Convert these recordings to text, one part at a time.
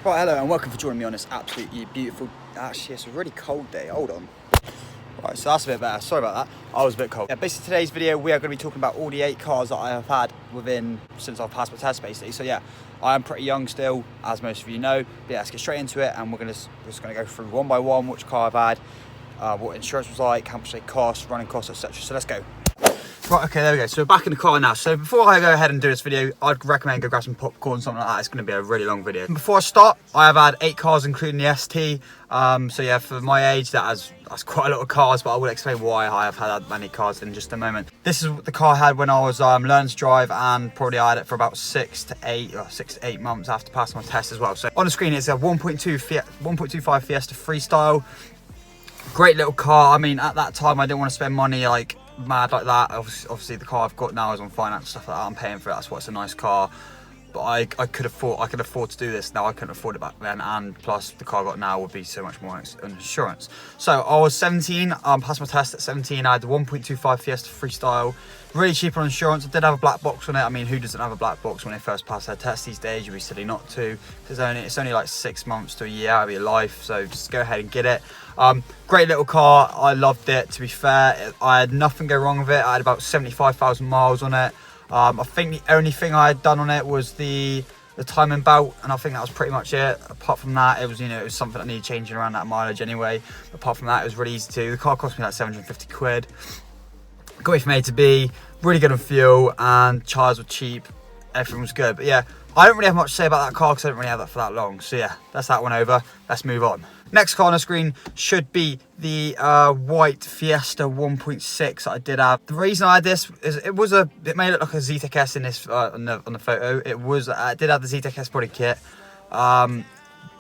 Right, hello and welcome for joining me on this absolutely beautiful, actually it's a really cold day, hold on. Right, so that's a bit better, sorry about that, I was a bit cold. Yeah, basically today's video we are going to be talking about all the 8 cars that I have had since I've passed my test basically. So yeah, I am pretty young still, as most of you know, but yeah, let's get straight into it and we're just going to go through one by one which car I've had, what insurance was like, how much they cost, running costs, etc. So let's go. Right, okay, there we go. So we're back in the car now. So before I go ahead and do this video, I'd recommend go grab some popcorn, something like that. It's going to be a really long video. Before I start, I have had 8 cars, including the ST. So yeah, for my age, that's quite a lot of cars, but I will explain why I have had that many cars in just a moment. This is the car I had when I was learning to drive, and probably I had it for about 6 to 8 months after passing my test as well. So on the screen, it's a 1.25 Fiesta Freestyle. Great little car. I mean, at that time, I didn't want to spend money like mad like that. Obviously the car I've got now is on finance, stuff like that. I'm paying for it, that's why it's a nice car. But I could afford to do this now. I couldn't afford it back then, and plus the car I got now would be so much more on insurance. So I was 17, passed my test at 17. I had the 1.25 Fiesta Freestyle, really cheap on insurance. I did have a black box on it. I mean, who doesn't have a black box when they first pass their test these days? You'd be silly not to. It's only like 6 months to a year out of your life, so just go ahead and get it. Great little car, I loved it. To be fair, I had nothing go wrong with it. I had about 75,000 miles on it. I think the only thing I had done on it was the timing belt, and I think that was pretty much it. Apart from that, it was something that needed changing around that mileage anyway. Apart from that, it was really easy to. The car cost me like 750 quid. Got me from A to B, really good on fuel, and tyres were cheap. Everything was good. But yeah, I don't really have much to say about that car because I didn't really have that for that long. So yeah, that's that one over. Let's move on. Next car on the screen should be the white Fiesta 1.6 that I did have. The reason I had this is it made it look like a Zetec S in this on the photo. It did have the Zetec S body kit.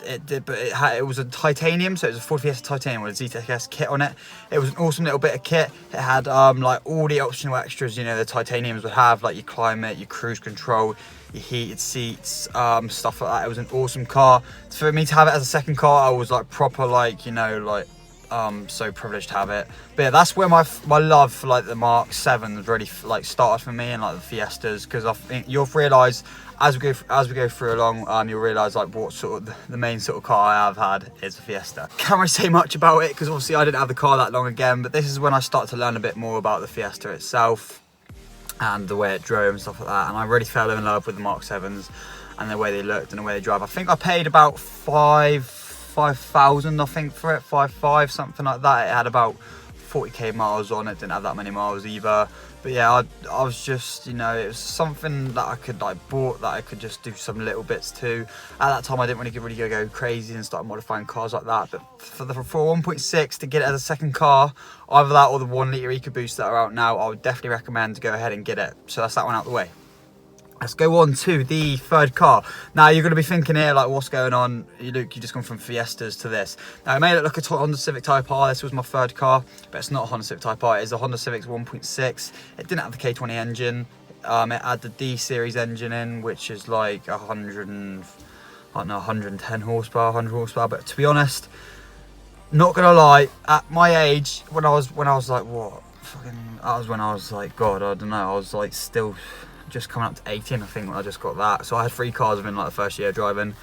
It was a titanium, so it was a Ford Fiesta titanium with a Zetec S kit on it. It was an awesome little bit of kit. It had like all the optional extras, the titaniums would have, like your climate, your cruise control, your heated seats, stuff like that. It was an awesome car. For me to have it as a second car, I was like proper so privileged to have it. But yeah, that's where my love for like the Mark 7s really like started for me, and like the Fiestas, because I think you'll realise as we go through along, you'll realise like what sort of the main sort of car I have had is a Fiesta. Can't really say much about it because obviously I didn't have the car that long again, but this is when I started to learn a bit more about the Fiesta itself and the way it drove and stuff like that, and I really fell in love with the Mark 7s and the way they looked and the way they drive. I think I paid about 5,000 I think for it, 5.5, something like that. It had about 40k miles on it, didn't have that many miles either. But yeah, I was just, it was something that I could bought that I could just do some little bits to. At that time I didn't really go crazy and start modifying cars like that, but for 1.6 to get it as a second car, either that or the 1 litre EcoBoost that are out now, I would definitely recommend to go ahead and get it. So that's that one out of the way. Let's go on to the third car. Now you're going to be thinking here, like, what's going on? Luke, you just gone from Fiestas to this. Now it made it look a Honda Civic Type R. This was my third car, but it's not a Honda Civic Type R. It's a Honda Civic 1.6. It didn't have the K20 engine. It had the D series engine in, which is like 110 horsepower, 100 horsepower. But to be honest, not gonna lie, at my age, when I was like, what? When I was like, God, I don't know. I was like still just coming up to 18, I think, when I just got that. So I had 3 cars within like the first year driving.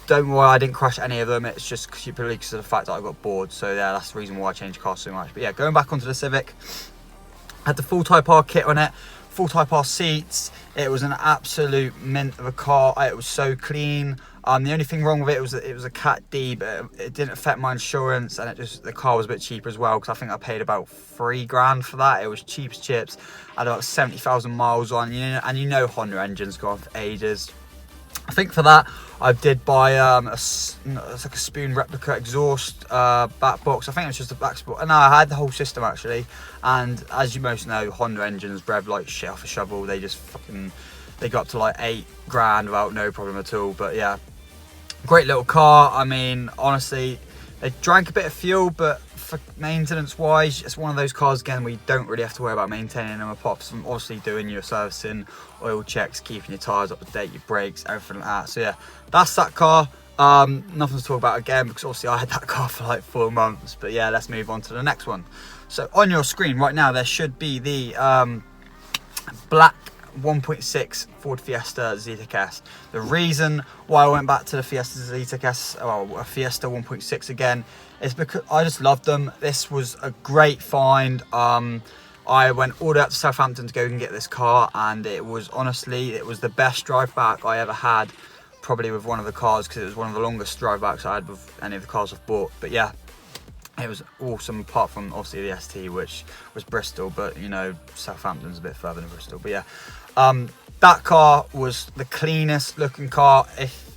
Don't worry, I didn't crash any of them. It's just purely because of the fact that I got bored. So yeah, that's the reason why I changed cars so much. But yeah, going back onto the Civic, I had the full Type R kit on it, full Type R seats. It was an absolute mint of a car. It was so clean. The only thing wrong with it was that it was a Cat D, but it didn't affect my insurance, and the car was a bit cheaper as well, because I think I paid about 3 grand for that. It was cheap as chips. I had about 70,000 miles on, and Honda engines go on for ages. I think for that I did buy it's like a spoon replica exhaust back box. I think it was just a back spot. No, I had the whole system actually, and as you most know, Honda engines rev like shit off a shovel. They just they got up to like 8 grand without no problem at all. But yeah, great little car. I mean, honestly, they drank a bit of fuel, but for maintenance wise, it's one of those cars again where you don't really have to worry about maintaining them, apart from obviously doing your servicing, oil checks, keeping your tyres up to date, your brakes, everything like that. So yeah, that's that car. Nothing to talk about again, because obviously I had that car for like 4 months. But yeah, let's move on to the next one. So on your screen right now there should be the black 1.6 Ford Fiesta Zetec S. The reason why I went back to the Fiesta Zetec S, well, a Fiesta 1.6 again, is because I just loved them. This was a great find. I went all the way up to Southampton to go and get this car, and it was honestly, it was the best drive back I ever had, probably with one of the cars, because it was one of the longest drive backs I had with any of the cars I've bought. But yeah, it was awesome, apart from obviously the ST, which was Bristol, but you know, Southampton's a bit further than Bristol. But yeah, that car was the cleanest looking car.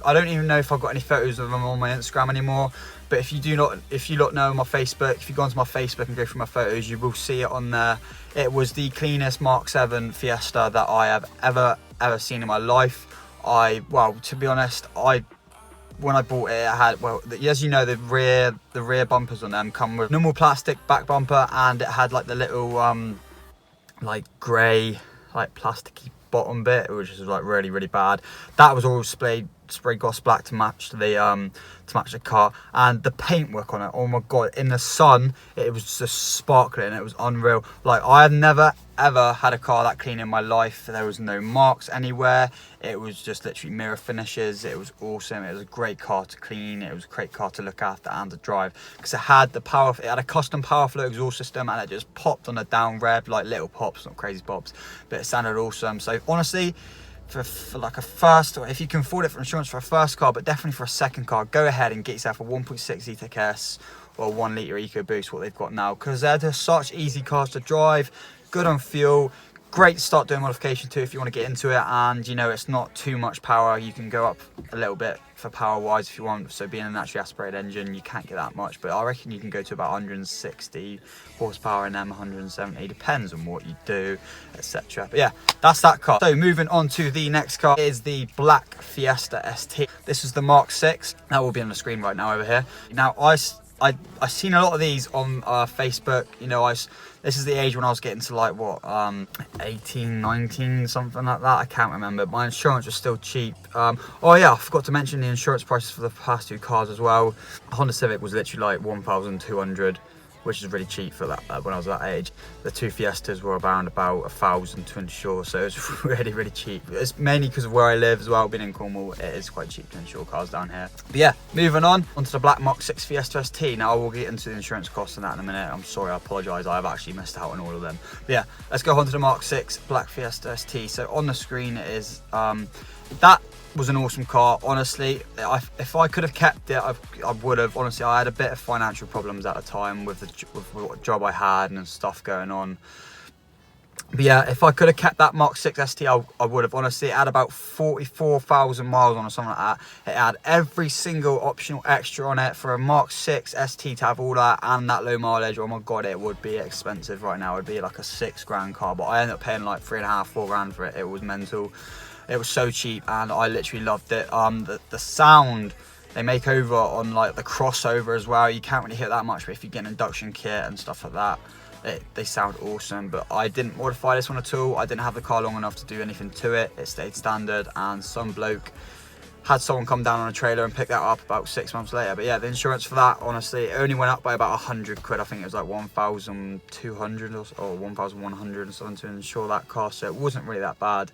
I don't even know if I've got any photos of them on my Instagram anymore, but if you lot know my Facebook, if you go onto my Facebook and go through my photos, you will see it on there. It was the cleanest Mark 7 Fiesta that I have ever seen in my life. Well, to be honest, when I bought it, it had, well, as you know, the rear bumpers on them come with normal plastic back bumper, and it had like the little like grey, like plasticky bottom bit, which is like really bad. That was all spray gloss black to match the car, and the paintwork on it, oh my god, in the sun it was just sparkling. It was unreal. Like, I have never ever had a car that clean in my life. There was no marks anywhere. It was just literally mirror finishes. It was awesome. It was a great car to clean. It was a great car to look after and to drive, because it had a custom power flow exhaust system, and it just popped on a down rev, like little pops, not crazy pops, but it sounded awesome. So honestly, for like a first, if you can afford it for insurance for a first car, but definitely for a second car, go ahead and get yourself a 1.6 Zetec S or a 1 litre EcoBoost, what they've got now, because they're just such easy cars to drive, good on fuel, great to start doing modification too if you want to get into it, and you know, it's not too much power. You can go up a little bit for power wise if you want. So being a naturally aspirated engine, you can't get that much, but I reckon you can go to about 160 horsepower and then 170, depends on what you do, etc. But yeah, that's that car. So moving on to the next car is the black Fiesta ST. This is the Mark 6. That will be on the screen right now over here. Now I've seen a lot of these on Facebook. You know, this is the age when I was getting to like what 18, 19, something like that. I can't remember. My insurance was still cheap. Oh yeah, I forgot to mention the insurance prices for the past two cars as well. Honda Civic was literally like 1,200, which is really cheap for that when I was that age. The two Fiestas were around about 1,000 to insure, so it's really cheap. It's mainly because of where I live as well. Being in Cornwall, it is quite cheap to insure cars down here. But yeah, moving on onto the black Mark 6 Fiesta ST. Now I will get into the insurance costs and that in a minute. I'm sorry, I apologise, I've actually missed out on all of them. But yeah, let's go on to the Mark 6 black Fiesta ST. So on the screen it is that was an awesome car. Honestly, if I could have kept it, I would have. Honestly, I had a bit of financial problems at the time with what job I had and stuff going on. But yeah, if I could have kept that Mark 6 ST, I would have. Honestly, it had about 44,000 miles on or something like that. It had every single optional extra on it. For a Mark 6 ST to have all that and that low mileage, oh my god, it would be expensive right now. It would be like a £6,000 car, but I ended up paying like £3,500, £4,000 for it. It was mental. It was so cheap, and I literally loved it. The sound they make over on like the crossover as well, you can't really hear that much, but if you get an induction kit and stuff like that, they sound awesome. But I didn't modify this one at all. I didn't have the car long enough to do anything to it. It stayed standard, and some bloke had someone come down on a trailer and pick that up about 6 months later. But yeah, the insurance for that, honestly, it only went up by about 100 quid. I think it was like 1,200 or 1,100 or something to insure that car, so it wasn't really that bad,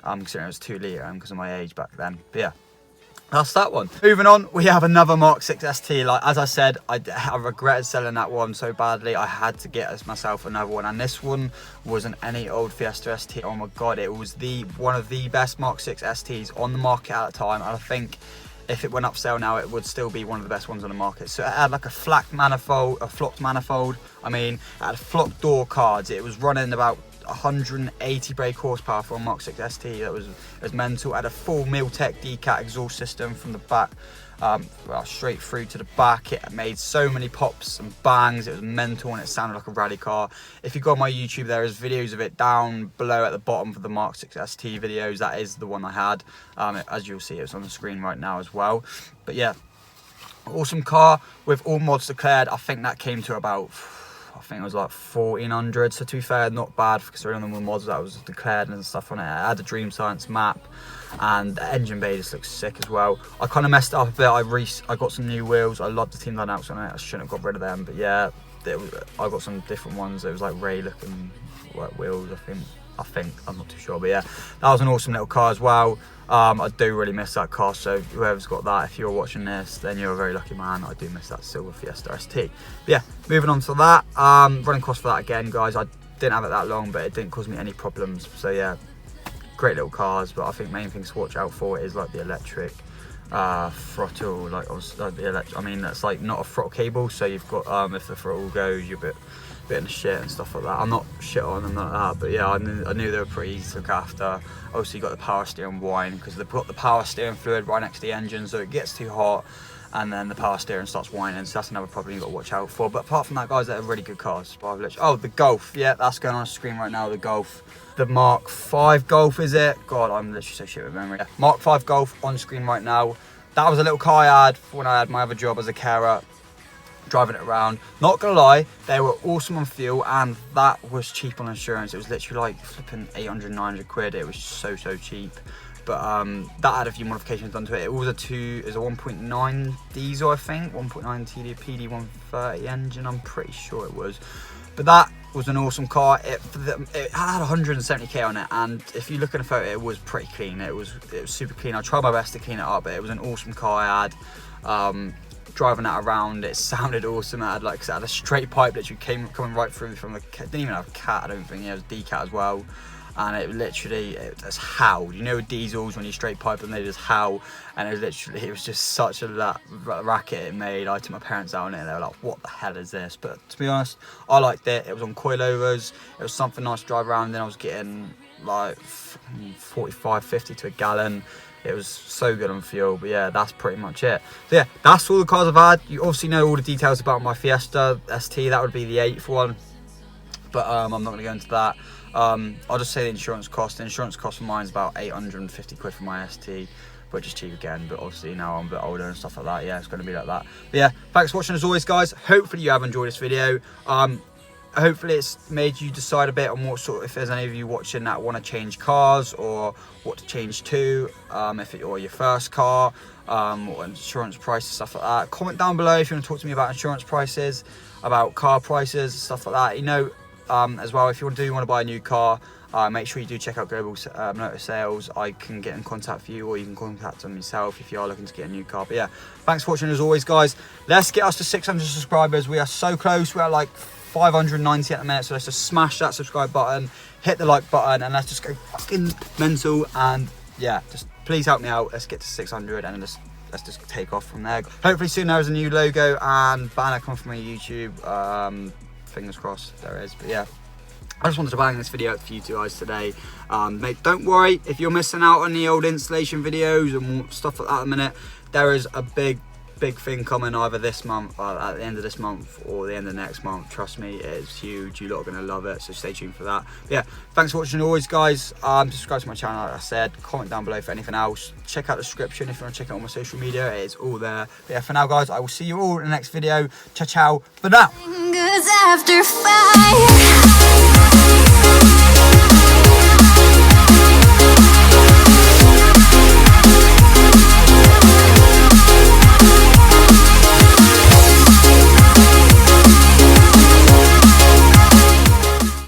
considering it was 2 litre because of my age back then. But yeah, that's that one. Moving on, we have another Mark 6 ST. Like, as I said, I regretted selling that one so badly. I had to get myself another one, and this one wasn't any old Fiesta ST. Oh my god, it was one of the best Mark 6 STs on the market at the time, and I think if it went up for sale now, it would still be one of the best ones on the market. So it had like a flocked manifold. I mean, it had flocked door cards. It was running about 180 brake horsepower for a Mark 6 ST. That was mental. It had a full Miltech decat exhaust system from the back, well, straight through to the back. It made so many pops and bangs. It was mental, and it sounded like a rally car. If you go on my YouTube, there is videos of it down below at the bottom for the Mark 6 ST videos. That is the one I had. As you'll see, it's on the screen right now as well. But yeah, awesome car with all mods declared. I think that came to about, I think it was like 1,400, so to be fair, not bad considering all the mods that was declared and stuff on it. I had a Dream Science map, and the engine bay just looks sick as well. I kind of messed up a bit. I got some new wheels. I love the Team Dynamics on it. I shouldn't have got rid of them, but yeah, I got some different ones. It was like Ray looking like wheels, I think, I'm not too sure, but yeah, that was an awesome little car as well. I do really miss that car, so whoever's got that, if you're watching this, then you're a very lucky man. I do miss that silver Fiesta ST. But yeah, moving on to that, running costs for that again, guys, I didn't have it that long, but it didn't cause me any problems. So yeah, great little cars, but I think main things to watch out for is like the electric throttle, like the electric, I mean, that's like not a throttle cable, so you've got if the throttle goes, you're a bit in the shit and stuff like that. I'm not shit on them like that, but yeah, I knew they were pretty easy to look after. Also, you got the power steering whine, because they've got the power steering fluid right next to the engine, so it gets too hot and then the power steering starts whining, so that's another problem you've got to watch out for. But apart from that, guys, they're really good cars. Oh, the Golf, yeah, that's going on the screen right now, the Golf. The Mark 5 Golf, is it? God, I'm literally so shit with memory. Yeah, Mark 5 Golf on screen right now. That was a little car I had when I had my other job as a carer, driving it around. Not gonna lie, they were awesome on fuel, and that was cheap on insurance. It was literally like flipping 800, 900 quid. It was so cheap. But that had a few modifications done to it. It was a 1.9 diesel, I think, 1.9 PD 130 engine, I'm pretty sure it was. But that was an awesome car. It had 170k on it, and if you look at the photo, it was pretty clean. It was super clean. I tried my best to clean it up, but it was an awesome car I had. Driving that around, it sounded awesome. It had like a straight pipe that coming right through from the. Didn't even have a cat, I don't think. It was D-cat as well, and it just howled. You know, with diesels, when you straight pipe them, they just howl, and it was just such a racket it made. I took my parents out on it, and they were like, "What the hell is this?" But to be honest, I liked it. It was on coilovers. It was something nice to drive around. And then I was getting like 45, 50 to a gallon. It was so good on fuel. But yeah, that's pretty much it. So yeah, that's all the cars I've had. You obviously know all the details about my Fiesta ST. That would be the 8th one, but I'm not going to go into that. I'll just say the insurance cost. The insurance cost for mine is about 850 quid for my ST, which is cheap again, but obviously now I'm a bit older and stuff like that. Yeah, it's going to be like that. But yeah, thanks for watching as always, guys. Hopefully you have enjoyed this video. Hopefully it's made you decide a bit on what sort, if there's any of you watching that want to change cars or what to change to, if it or your first car, or insurance prices, stuff like that. Comment down below if you want to talk to me about insurance prices, about car prices, stuff like that. You know, as well, if you want to buy a new car, make sure you do check out Global Motor Sales. I can get in contact with you, or you can contact them yourself if you are looking to get a new car. But yeah, thanks for watching as always, guys. Let's get us to 600 subscribers. We are so close. We're at like 590 at the minute, so let's just smash that subscribe button, hit the like button, and let's just go fucking mental. And yeah, just please help me out. Let's get to 600, and then let's just take off from there. Hopefully soon there's a new logo and banner coming from my YouTube. Fingers crossed there is. But yeah, I just wanted to bang this video out for you two guys today. Mate, don't worry if you're missing out on the old installation videos and stuff like that at the minute. There is a big thing coming either this month, at the end of this month, or the end of next month. Trust me, it is huge. You lot are going to love it, so stay tuned for that. But yeah, thanks for watching always, guys. Subscribe to my channel, like I said. Comment down below for anything else. Check out the description if you want to check out all my social media. It is all there. But yeah, for now, guys, I will see you all in the next video. Ciao for now.